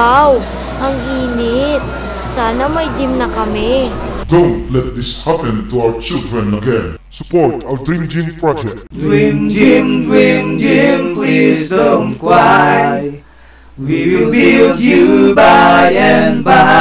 Wow! Ang init! Sana may gym na kami. Don't let this happen to our children again. Support our Dream Gym project. Dream Gym, please don't cry. We will build you by and by.